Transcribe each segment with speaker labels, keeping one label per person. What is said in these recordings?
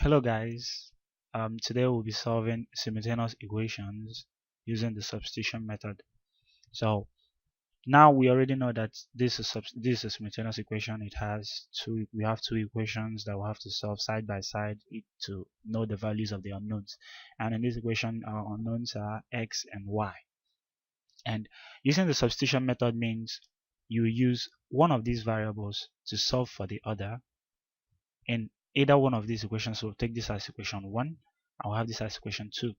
Speaker 1: Hello guys, today we'll be solving simultaneous equations using the substitution method. So now we already know that this is a simultaneous equation. We have two equations that we'll have to solve side by side to know the values of the unknowns. And in this equation our unknowns are x and y. And using the substitution method means you use one of these variables to solve for the other in either one of these equations. So we'll take this as equation 1, I'll have this as equation 2.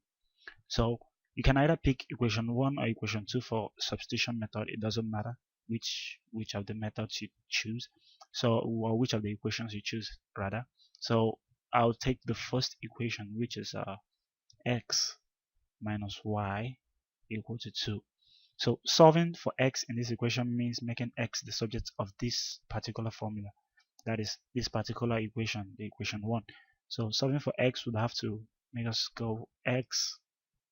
Speaker 1: So you can either pick equation 1 or equation 2 for substitution method. It doesn't matter which of the methods you choose, or which of the equations you choose rather. So I'll take the first equation, which is x minus y equal to 2. So solving for x in this equation means making x the subject of this particular formula. That is this particular equation, the equation 1. So solving for x would have to make us go x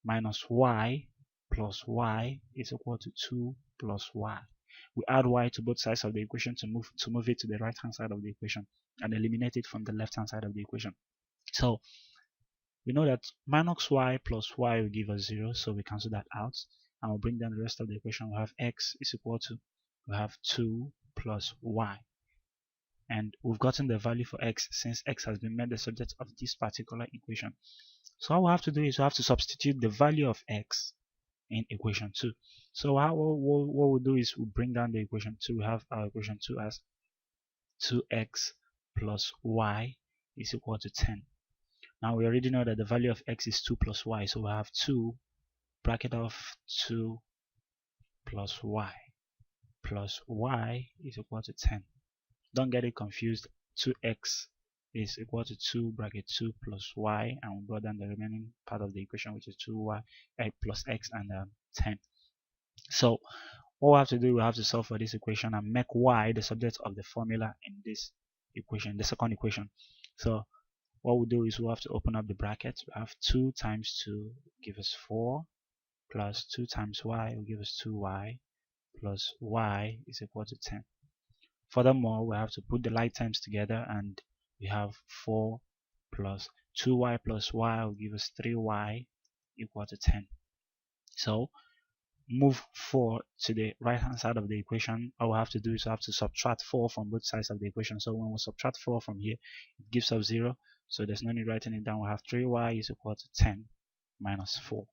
Speaker 1: minus y plus y is equal to 2 plus y. We add y to both sides of the equation to move it to the right hand side of the equation and eliminate it from the left hand side of the equation. So we know that minus y plus y will give us 0, so we cancel that out and we'll bring down the rest of the equation. We have x is equal to, we have 2 plus y. And we've gotten the value for x since x has been made the subject of this particular equation. So all we have to do is we have to substitute the value of x in equation 2. So what we'll do is we'll bring down the equation 2. We have our equation 2 as 2x plus y is equal to 10. Now we already know that the value of x is 2 plus y, so we have 2 bracket of 2 plus y is equal to 10. Don't get it confused. 2x is equal to 2 bracket 2 plus y, and we'll brought down the remaining part of the equation, which is 2y plus x and 10. So what we have to do, we have to solve for this equation and make y the subject of the formula in this equation, the second equation. So what we'll do is we'll have to open up the brackets. We have 2 times 2 give us 4 plus 2 times y will give us 2y plus y is equal to 10. Furthermore, we have to put the like terms together, and we have 4 plus 2y plus y will give us 3y equal to 10. So move 4 to the right hand side of the equation. All we have to do is we have to subtract 4 from both sides of the equation. So when we subtract 4 from here, it gives us 0. So there's no need writing it down. We have 3y is equal to 10 minus 4.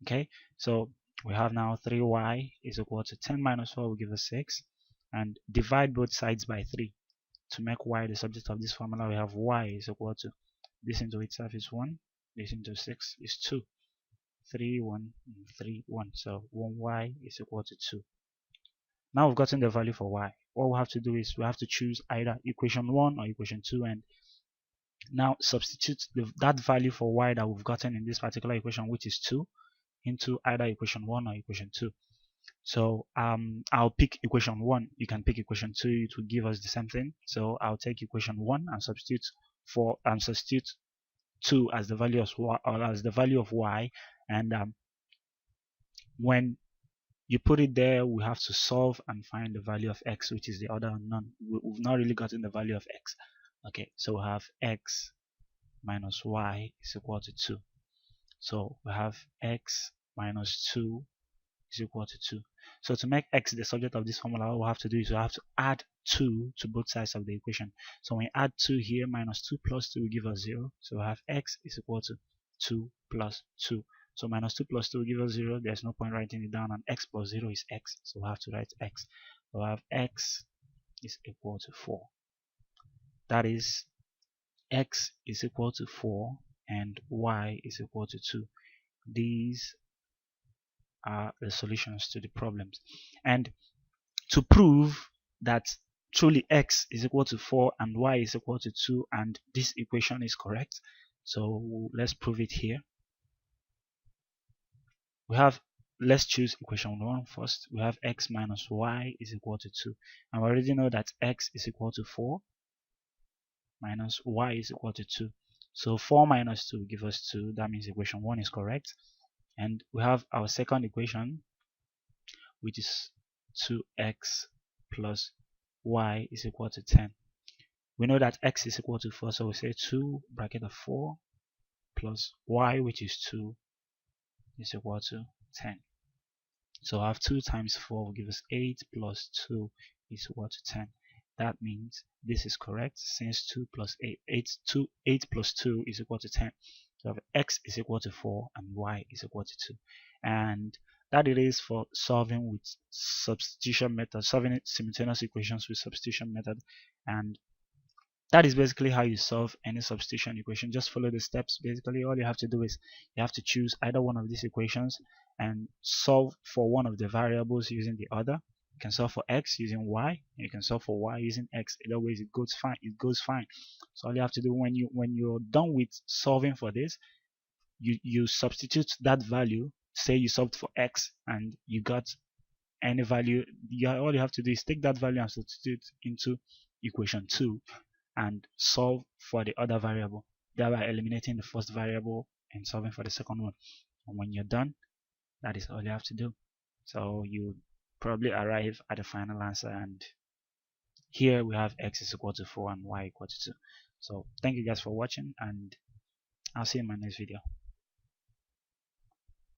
Speaker 1: Okay, so we have now 3y is equal to 10 minus 4 will give us 6. And divide both sides by 3 to make y the subject of this formula. We have y is equal to, this into itself is 1, this into 6 is 2, 3 1 3 1, so 1y is equal to 2. Now we've gotten the value for y. What we have to do is we have to choose either equation 1 or equation 2 and now substitute that value for y that we've gotten in this particular equation, which is 2, into either equation 1 or equation 2. So I'll pick equation 1. You can pick equation 2. It will give us the same thing. So I'll take equation 1 and substitute 2 as the value of y, or as the value of y. And when you put it there, we have to solve and find the value of x, which is the other unknown. We've not really gotten the value of x. Okay, so we have x minus y is equal to 2. So we have x minus 2 is equal to 2. So to make x the subject of this formula, all we have to do is we have to add 2 to both sides of the equation. So when we add 2 here, minus 2 plus 2 will give us 0. So we have x is equal to 2 plus 2. So minus 2 plus 2 will give us 0. There's no point writing it down, and x plus 0 is x. So we have to write x. So we have x is equal to 4. That is, x is equal to 4 and y is equal to 2. These are the solutions to the problems. And to prove that truly x is equal to 4 and y is equal to 2 and this equation is correct, so let's prove it here. Let's choose equation 1 first. We have x minus y is equal to 2, and we already know that x is equal to 4 minus y is equal to 2. So 4 minus 2 give us 2. That means equation 1 is correct. And we have our second equation, which is 2x plus y is equal to 10. We know that x is equal to 4, so we say 2 bracket of 4 plus y, which is 2, is equal to 10. So I have 2 times 4 will give us 8 plus 2 is equal to 10. That means this is correct, since 2 plus 8 plus 2 is equal to 10. So I have x is equal to 4 and y is equal to 2. And that it is for solving with substitution method, solving simultaneous equations with substitution method. And that is basically how you solve any substitution equation. Just follow the steps. Basically, all you have to do is you have to choose either one of these equations and solve for one of the variables using the other. You can solve for x using y, and you can solve for y using x. Either way, it goes fine. It goes fine. So all you have to do when you're done with solving for this, you substitute that value. Say you solved for x and you got any value. All you have to do is take that value and substitute into equation 2 and solve for the other variable, thereby eliminating the first variable and solving for the second one. And when you're done, that is all you have to do. So you probably arrive at the final answer, and here we have x is equal to 4 and y equal to 2. So thank you guys for watching, and I'll see you in my next video.